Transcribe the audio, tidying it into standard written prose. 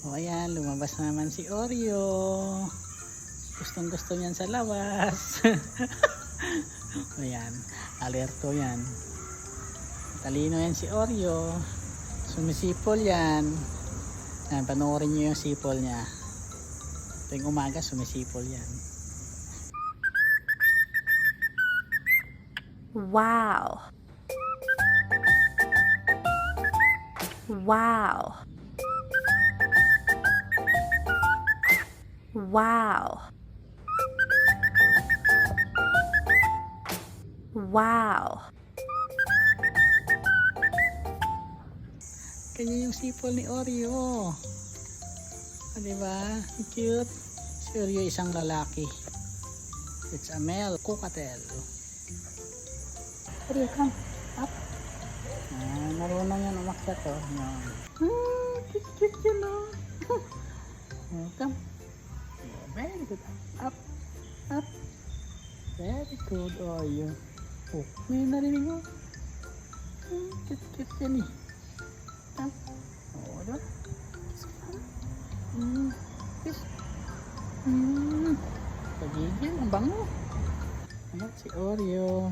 O ayan, lumabas na naman si Oreo. Gustong gusto niyan sa labas. Ayan, alerto yan. Talino yan si Oreo. Sumisipol yan. Ayan, panoorin nyo yung sipol niya. Tuwing umaga sumisipol yan. Wow. Wow. Wow. Wow. Kanya yung sipol ni Oreo. Diba? Cute. Si Oreo isang lalaki. It's a male cockatiel. Oreo, come. Up. Marunong yan umakyat to. Cute yun o. Come. Very good. Up. Up. Very good, Oreo. Oh, may narinig mo. Cute yan eh. Come. Oh, diba? Kiss. Pagigil, ang bango. Ayan si Oreo.